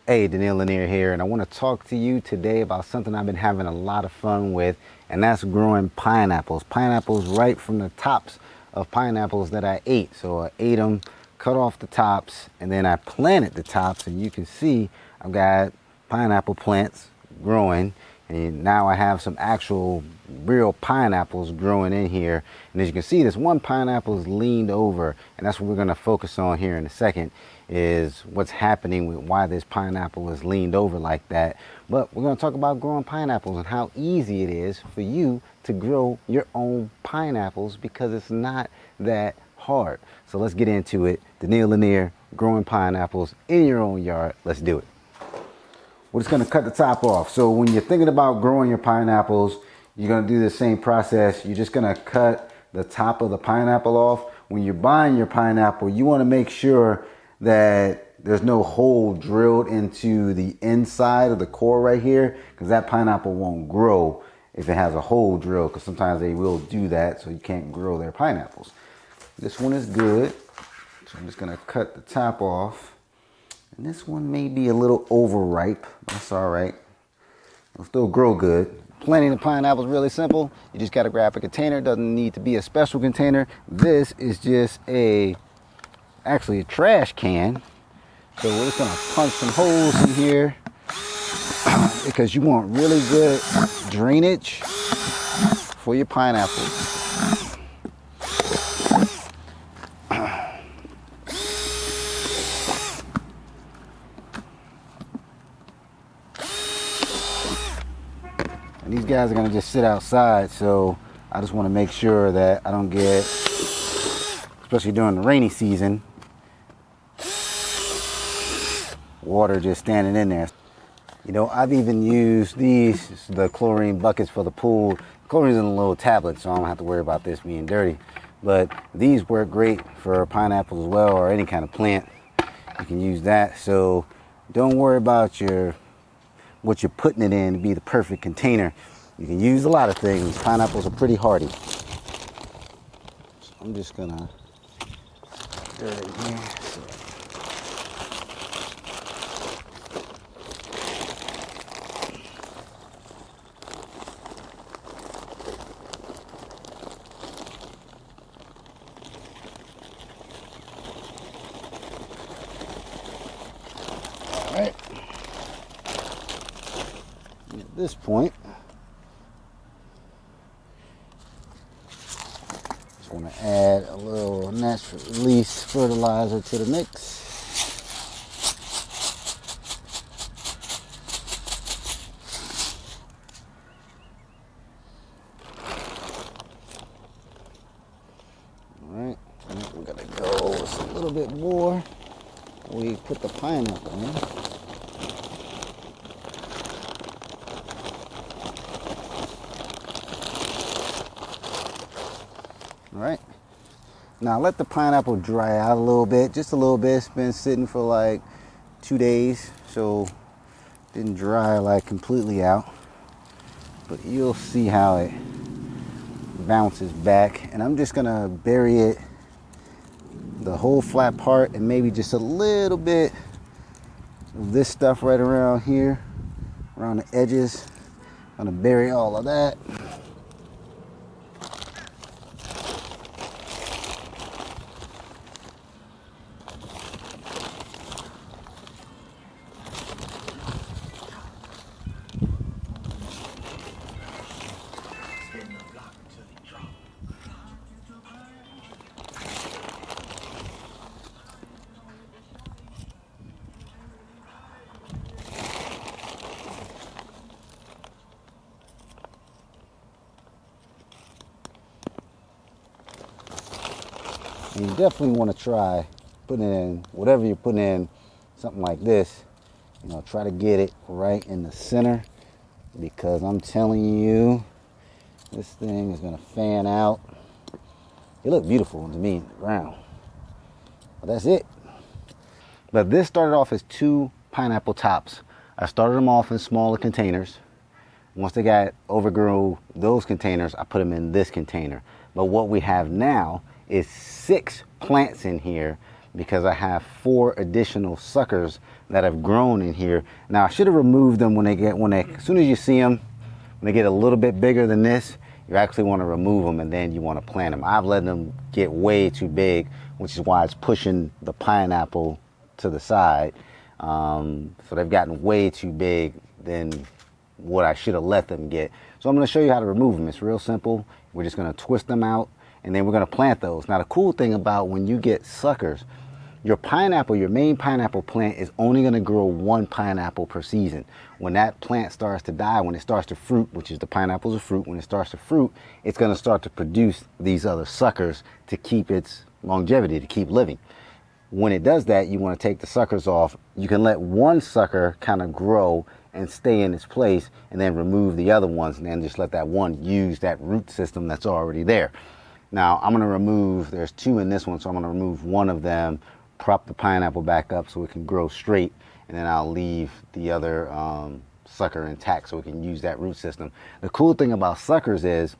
Hey, Daniel Lanier here, and I want to talk to you today about something I've been having a lot of fun with, and that's growing pineapples. Pineapples right from the tops of pineapples that I ate. So I ate them, cut off the tops, and then I planted the tops, and you can see I've got pineapple plants growing, and now I have some actual real pineapples growing in here. And as you can see, this one pineapple is leaned over, and that's what we're going to focus on here in a second, is what's happening with why this pineapple is leaned over like that. But we're going to talk about growing pineapples and how easy it is for you to grow your own pineapples, because it's not that hard. So let's get into it. Daniel Lanier, growing pineapples in your own yard. Let's do it. We're just going to cut the top off. So when you're thinking about growing your pineapples, you're going to do the same process. You're just going to cut the top of the pineapple off. When you're buying your pineapple, you want to make sure that there's no hole drilled into the inside of the core right here, because that pineapple won't grow if it has a hole drilled, because sometimes they will do that, so you can't grow their pineapples. This one is good, so I'm just going to cut the top off. And this one may be a little overripe. That's all right. It'll still grow good. Planting the pineapple is really simple. You just got to grab a container. It doesn't need to be a special container. This is just actually a trash can. So we're just gonna punch some holes in here because you want really good drainage for your pineapples. And these guys are gonna just sit outside, so I just want to make sure that I don't get, especially during the rainy season, water just standing in there. You know, I've even used these, the chlorine buckets for the pool. Chlorine's in a little tablet, so I don't have to worry about this being dirty. But these work great for pineapples as well, or any kind of plant. You can use that. So don't worry about what you're putting it in to be the perfect container. You can use a lot of things. Pineapples are pretty hardy. So I'm just gonna do it in here. All right. And at this point, just want to add a little natural release fertilizer to the mix. All right, and we're gonna go with a little bit more. We put the pineapple in. All right. Now let the pineapple dry out a little bit, just a little bit. It's been sitting for like 2 days, so it didn't dry like completely out. But you'll see how it bounces back. And I'm just gonna bury it, the whole flat part, and maybe just a little bit of this stuff right around here, around the edges. I'm gonna bury all of that. And you definitely want to try putting in, whatever you're putting in, something like this, you know, try to get it right in the center, because I'm telling you, this thing is going to fan out. It looked beautiful to me in the ground. But that's it. But this started off as 2 pineapple tops. I started them off in smaller containers. Once they got overgrown those containers, I put them in this container. But what we have now is 6 plants in here because I have 4 additional suckers that have grown in here. Now I should have removed them as soon as you see them, when they get a little bit bigger than this, you actually want to remove them and then you want to plant them. I've let them get way too big, which is why it's pushing the pineapple to the side. So they've gotten way too big than what I should have let them get. So I'm going to show you how to remove them. It's real simple. We're just going to twist them out and then we're going to plant those. Now the cool thing about when you get suckers, your pineapple, your main pineapple plant is only going to grow 1 pineapple per season. When that plant starts to die, when it starts to fruit, which is the pineapple's a fruit, when it starts to fruit, it's going to start to produce these other suckers to keep its longevity, to keep living. When it does that, you want to take the suckers off. You can let 1 sucker kind of grow and stay in its place and then remove the other ones and then just let that one use that root system that's already there. Now I'm going to remove, there's 2 in this one, so I'm going to remove 1 of them, prop the pineapple back up so it can grow straight, and then I'll leave the other sucker intact so we can use that root system. The cool thing about suckers is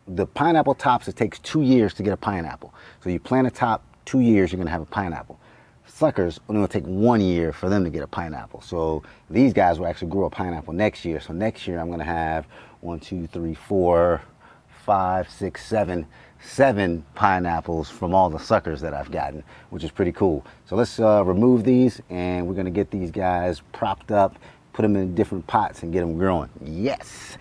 the pineapple tops, it takes 2 years to get a pineapple. So you plant a top, 2 years, you're going to have a pineapple. Suckers only going to take 1 year for them to get a pineapple. So these guys will actually grow a pineapple next year. So next year I'm going to have 1, 2, 3, 4, 5, 6, 7 pineapples from all the suckers that I've gotten, which is pretty cool. So let's remove these and we're going to get these guys propped up, put them in different pots and get them growing. Yes.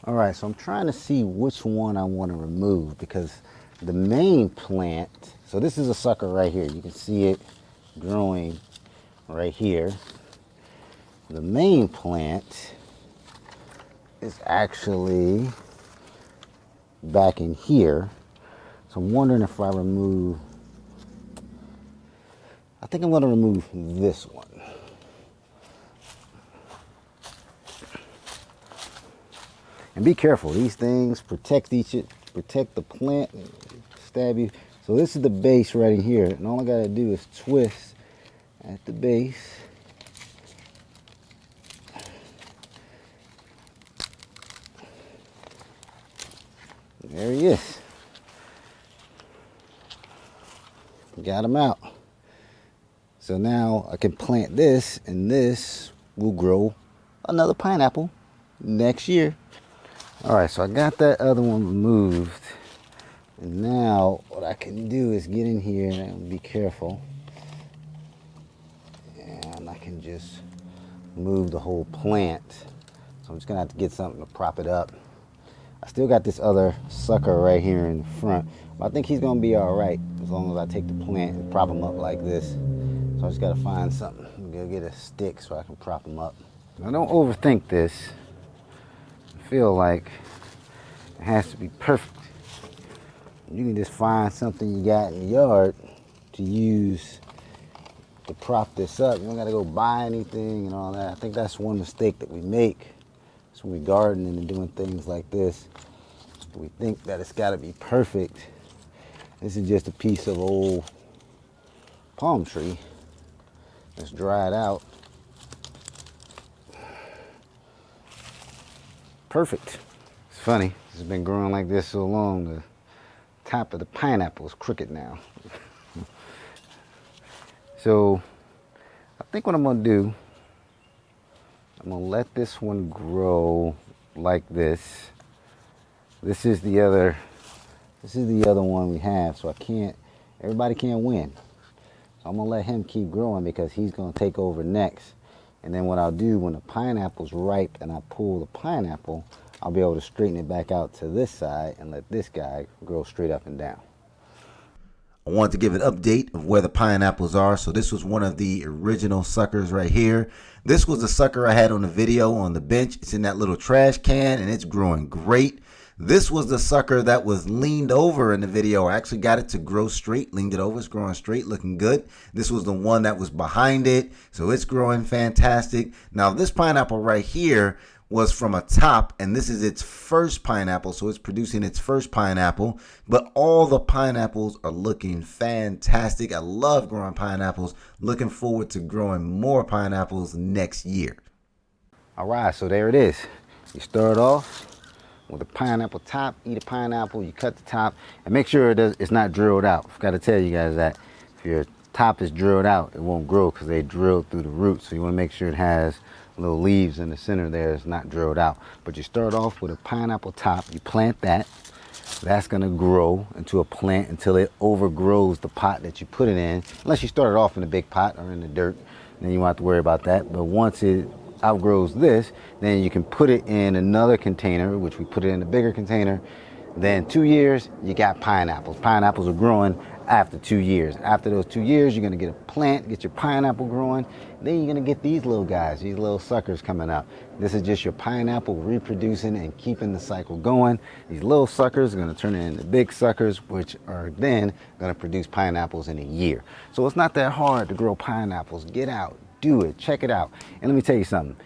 All right, so I'm trying to see which one I want to remove because the main plant, so this is a sucker right here. You can see it growing right here. The main plant is actually back in here. So I'm wondering if I remove, I think I'm going to remove this one. And be careful, these things protect the plant, stab you. So this is the base right in here, and all I gotta do is twist at the base. There he is. Got him out. So now I can plant this, and this will grow another pineapple next year. All right, so I got that other one removed. And now what I can do is get in here and be careful. And I can just move the whole plant. So I'm just gonna have to get something to prop it up. I still got this other sucker right here in the front. But I think he's gonna be all right as long as I take the plant and prop him up like this. So I just gotta find something. I'm gonna get a stick so I can prop him up. Now don't overthink this. I feel like it has to be perfect. You can just find something you got in the yard to use to prop this up. You don't gotta go buy anything and all that. I think that's one mistake that we make. So when we gardening and doing things like this, we think that it's gotta be perfect. This is just a piece of old palm tree that's dried out. Perfect. It's funny, it's been growing like this so long, the top of the pineapple is crooked now. So I think what I'm gonna do, I'm gonna let this one grow like this. This is the other one we have, so everybody can't win. So I'm gonna let him keep growing because he's gonna take over next. And then what I'll do when the pineapple's ripe and I pull the pineapple, I'll be able to straighten it back out to this side and let this guy grow straight up and down. I wanted to give an update of where the pineapples are. So this was one of the original suckers right here. This was the sucker I had on the video on the bench. It's in that little trash can and it's growing great. This was the sucker that was leaned over in the video. I actually got it to grow straight, leaned it over, it's growing straight, looking good. This was the one that was behind it, so it's growing fantastic. Now this pineapple right here was from a top, and this is its first pineapple, so it's producing its first pineapple, but all the pineapples are looking fantastic. I love growing pineapples. Looking forward to growing more pineapples next year. All right, so there it is. You start off with a pineapple top, eat a pineapple, you cut the top, and make sure it's not drilled out. I've got to tell you guys that. If your top is drilled out, it won't grow because they drilled through the roots. So you want to make sure it has little leaves in the center there. It's not drilled out. But you start off with a pineapple top. You plant that. That's going to grow into a plant until it overgrows the pot that you put it in. Unless you start it off in a big pot or in the dirt, then you won't have to worry about that. But once it outgrows this, then you can put it in another container, which we put it in a bigger container. Then 2 years, you got pineapples. Pineapples are growing after 2 years. After those 2 years, you're gonna get a plant, get your pineapple growing. Then you're gonna get these little guys, these little suckers coming up. This is just your pineapple reproducing and keeping the cycle going. These little suckers are gonna turn into big suckers, which are then gonna produce pineapples in a year. So it's not that hard to grow pineapples. Get out, do it, check it out. And let me tell you something.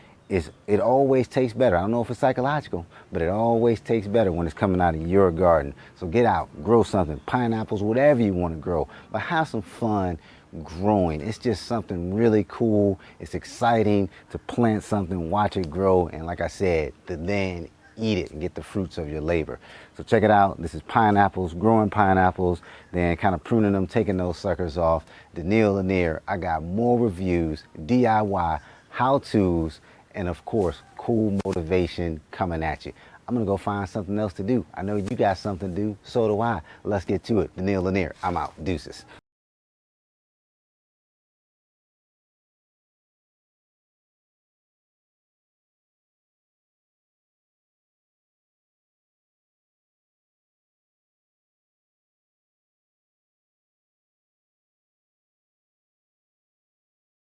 It always tastes better. I don't know if it's psychological, but it always tastes better when it's coming out of your garden. So get out, grow something, pineapples, whatever you want to grow, but have some fun growing. It's just something really cool. It's exciting to plant something, watch it grow, and like I said, to then eat it and get the fruits of your labor. So check it out. This is pineapples, growing pineapples, then kind of pruning them, taking those suckers off. Daniil Lanier. I got more reviews, DIY, how-tos, and of course, cool motivation coming at you. I'm gonna go find something else to do. I know you got something to do, so do I. Let's get to it. Daniil Lanier, I'm out. Deuces.